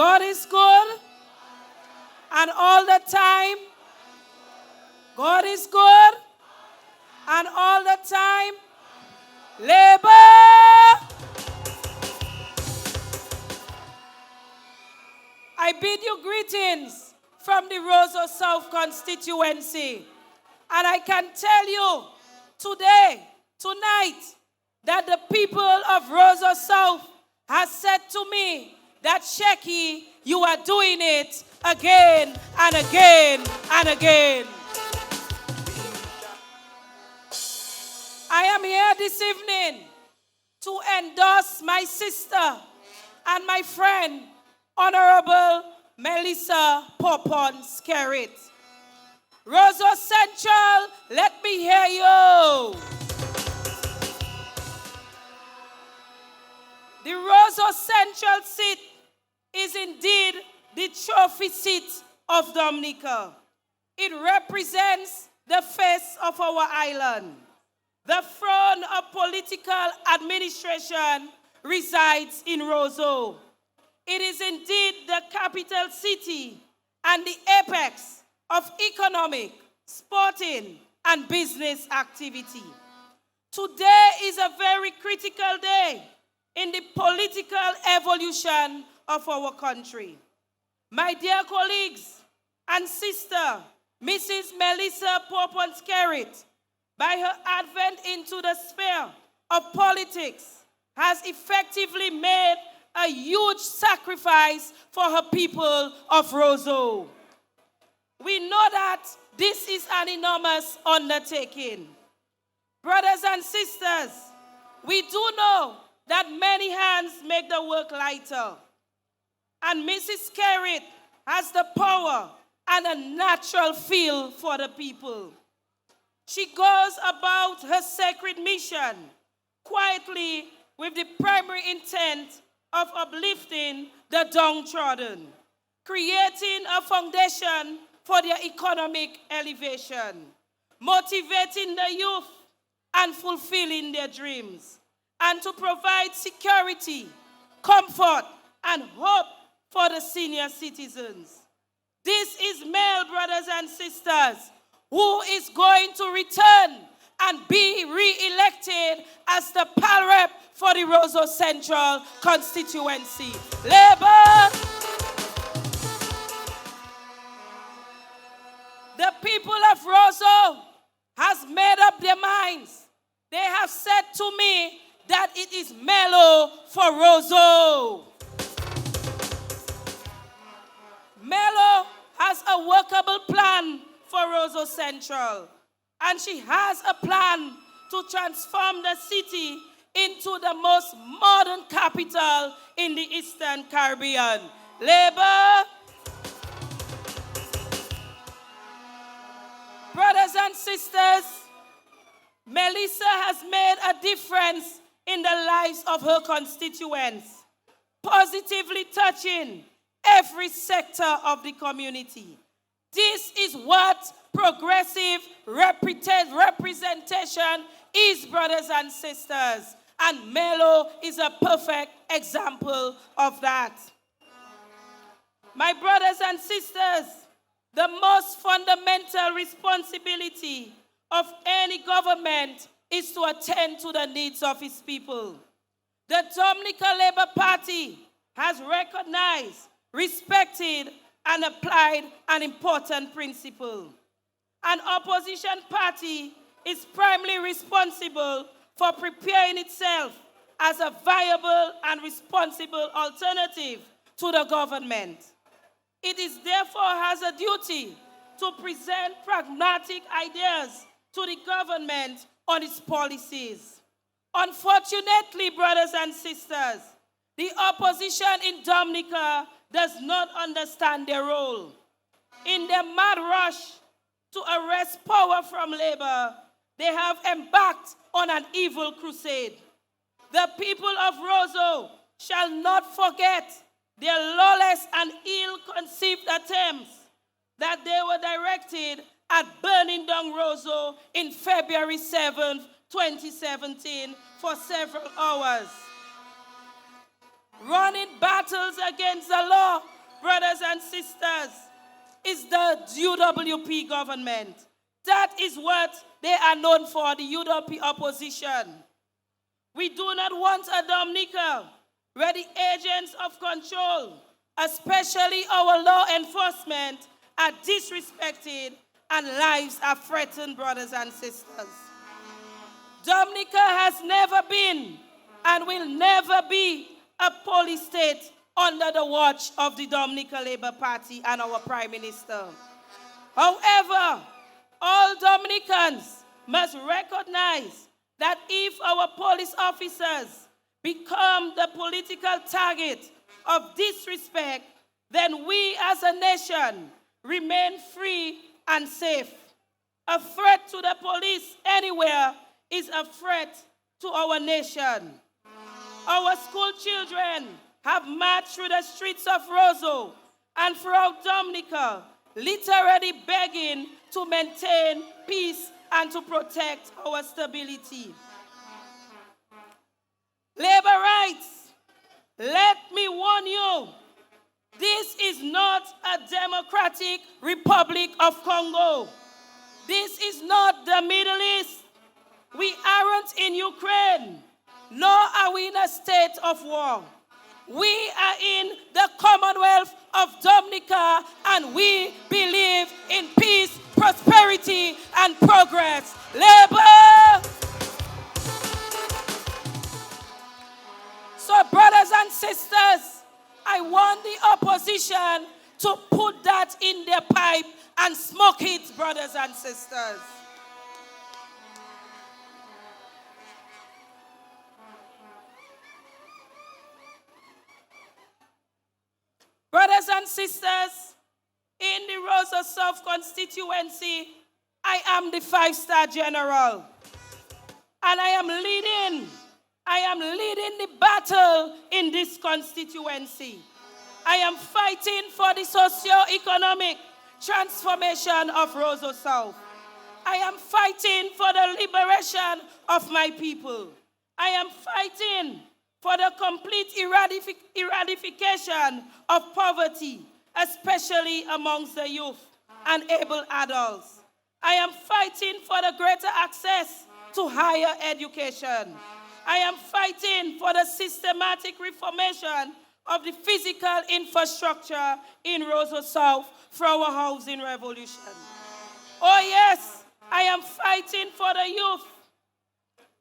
God is good, and all the time. God is good, and all the time. Labor. I bid you greetings from the Roseau South constituency. And I can tell you tonight, that the people of Roseau South has said to me that, Chekira, you are doing it again and again and again. I am here this evening to endorse my sister and my friend, Honorable Melissa Popon-Skerrit. Roseau Central, let me hear you. The Roseau Central seat is indeed the trophy seat of Dominica. It represents the face of our island. The throne of political administration resides in Roseau. It is indeed the capital city and the apex of economic, sporting, and business activity. Today is a very critical day in the political evolution of our country. My dear colleagues and sister, Mrs. Melissa Popon-Skerrit, by her advent into the sphere of politics, has effectively made a huge sacrifice for her people of Roseau. We know that this is an enormous undertaking. Brothers and sisters, we do know that many hands make the work lighter. And Mrs. Skerrit has the power and a natural feel for the people. She goes about her sacred mission quietly with the primary intent of uplifting the downtrodden, creating a foundation for their economic elevation, motivating the youth and fulfilling their dreams, and to provide security, comfort, and hope for the senior citizens. This is Mel, brothers and sisters, who is going to return and be re-elected as the PAL rep for the Roseau Central constituency. Labor. The people of Roseau has made up their minds. They have said to me that it is Melo for Roseau. Melo has a workable plan for Roseau Central, and she has a plan to transform the city into the most modern capital in the Eastern Caribbean. Labor. Brothers and sisters, Melissa has made a difference in the lives of her constituents, positively touching every sector of the community. This is what progressive representation is, brothers and sisters, and Melo is a perfect example of that. My brothers and sisters, the most fundamental responsibility of any government is to attend to the needs of its people. The Dominica Labour Party has recognized, respected, and applied an important principle. An opposition party is primarily responsible for preparing itself as a viable and responsible alternative to the government. It is therefore has a duty to present pragmatic ideas to the government on its policies. Unfortunately, brothers and sisters, the opposition in Dominica does not understand their role. In their mad rush to arrest power from labor, they have embarked on an evil crusade. The people of Roseau shall not forget their lawless and ill-conceived attempts that they were directed at burning down Roseau in February 7th, 2017 for several hours. Running battles against the law brothers and sisters, is the UWP government. That is what they are known for, the UWP opposition. We do not want a Dominica where the agents of control, especially our law enforcement, are disrespected and lives are threatened, brothers and sisters. Dominica has never been and will never be a police state under the watch of the Dominica Labour Party and our Prime Minister. However, all Dominicans must recognize that if our police officers become the political target of disrespect, then we as a nation remain free and safe. A threat to the police anywhere is a threat to our nation. Our school children have marched through the streets of Roseau and throughout Dominica, literally begging to maintain peace and to protect our stability. Labor rights, let me warn you, this is not a democratic Republic of Congo. This is not the Middle East. We aren't in Ukraine, nor are we in a state of war. We are in the Commonwealth of Dominica, and we believe in peace, prosperity, and progress. Labor! So, brothers and sisters, I want the opposition to put that in their pipe and smoke it, brothers and sisters. Brothers and sisters, in the Roseau South constituency, I am the 5-star general. And I am leading the battle in this constituency. I am fighting for the socio-economic transformation of Roseau South. I am fighting for the liberation of my people. I am fighting for the complete eradication of poverty, especially amongst the youth and able adults. I am fighting for the greater access to higher education. I am fighting for the systematic reformation of the physical infrastructure in Roseau South for our housing revolution. Oh yes, I am fighting for the youth.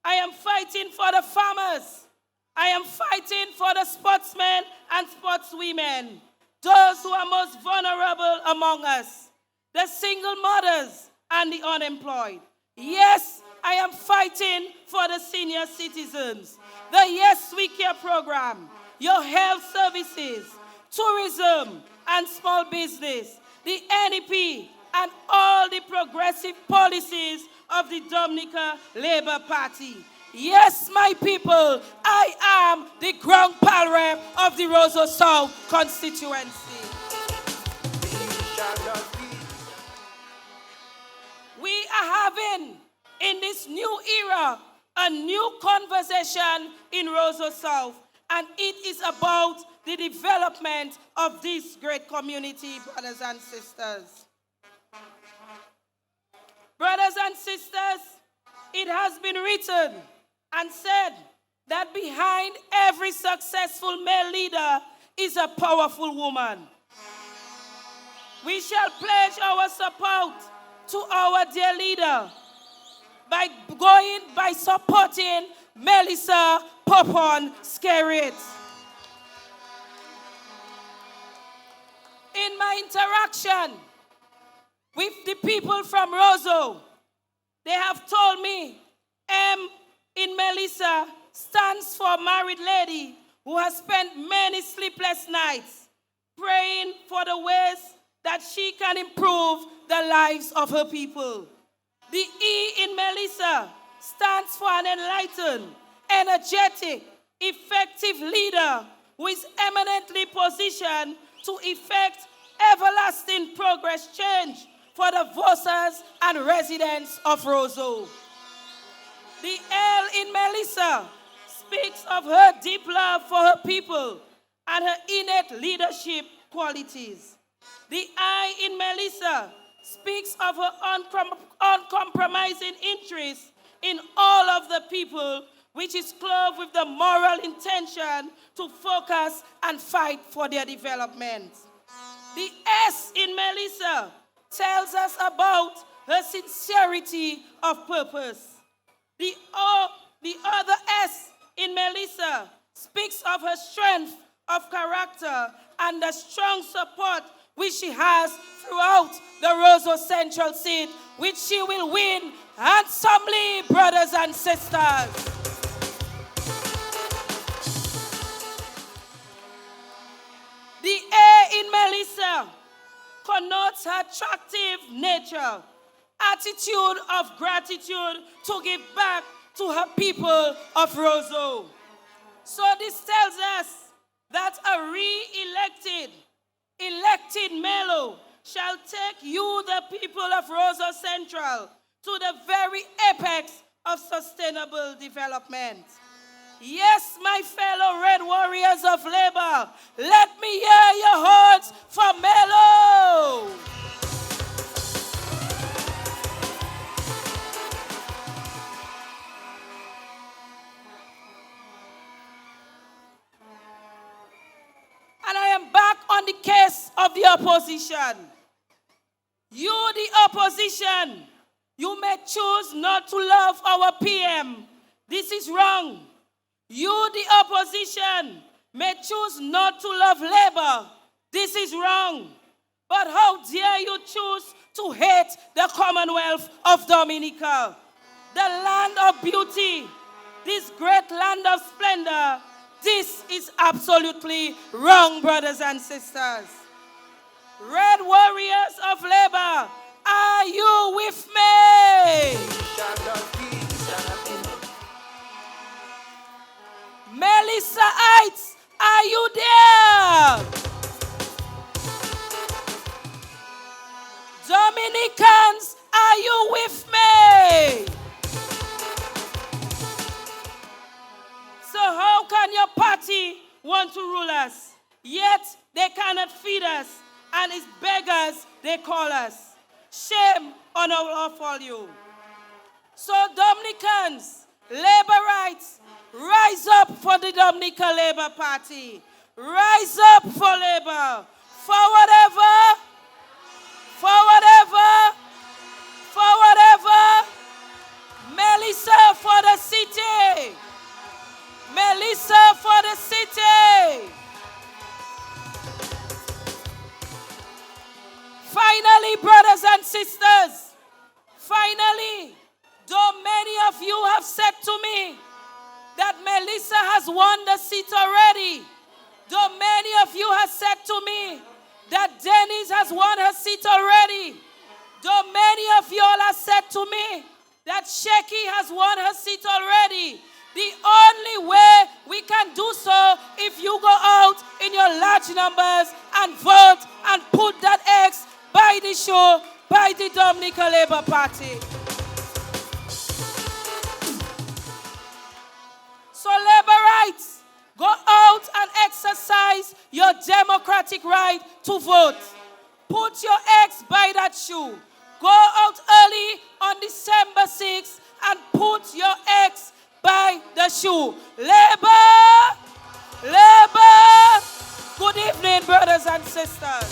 I am fighting for the farmers. I am fighting for the sportsmen and sportswomen, those who are most vulnerable among us, the single mothers and the unemployed. Yes, I am fighting for the senior citizens, the Yes We Care program, your health services, tourism and small business, the NEP, and all the progressive policies of the Dominica Labour Party. Yes, my people, I am the Grand Pal Rep of the Roseau South constituency. We are having, in this new era, a new conversation in Roseau South, and it is about the development of this great community, brothers and sisters. Brothers and sisters, it has been written and said that behind every successful male leader is a powerful woman. We shall pledge our support to our dear leader by supporting Melissa Popon-Skerrit. In my interaction with the people from Roseau, they have told me M in Melissa stands for married lady who has spent many sleepless nights praying for the ways that she can improve the lives of her people. The E in Melissa stands for an enlightened, energetic, effective leader who is eminently positioned to effect everlasting progress change for the voters and residents of Roseau. The L in Melissa speaks of her deep love for her people and her innate leadership qualities. The I in Melissa speaks of her uncompromising interest in all of the people, which is clothed with the moral intention to focus and fight for their development. The S in Melissa tells us about her sincerity of purpose. The other S in Melissa speaks of her strength of character and the strong support which she has throughout the Roseau Central seat, which she will win handsomely, brothers and sisters. The A in Melissa connotes her attractive nature, attitude of gratitude to give back to her people of Roseau. So this tells us that a elected Melo shall take you, the people of Roseau Central, to the very apex of sustainable development. Yes, my fellow Red Warriors of Labor, let me hear your horns for Melo. And I am back on the case of the opposition. You, the opposition, you may choose not to love our PM. This is wrong. You, the opposition, may choose not to love Labor. This is wrong. But how dare you choose to hate the Commonwealth of Dominica, the land of beauty, this great land of splendor? This is absolutely wrong, brothers and sisters. Red Warriors of Labor, are you with me? Melissaites, are you there? Dominicans, are you with me? So how can your party want to rule us, yet they cannot feed us, and it's beggars they call us? Shame on all of you. So Dominicans, Laborites, rise up for the Dominica Labour Party. Rise up for Labour. For whatever, Melissa for the city. Melissa for the city. Finally, brothers and sisters, finally, though many of you have said to me that Melissa has won the seat already, though many of you have said to me that Denise has won her seat already, though many of you all have said to me that Sheki has won her seat already, the only way we can do so if you go out in your large numbers and vote and put that X by the show, by the Dominica Labour Party. So Laborites, go out and exercise your democratic right to vote. Put your X by that shoe. Go out early on December 6th and put your X by the shoe. Labor! Labor! Good evening, brothers and sisters.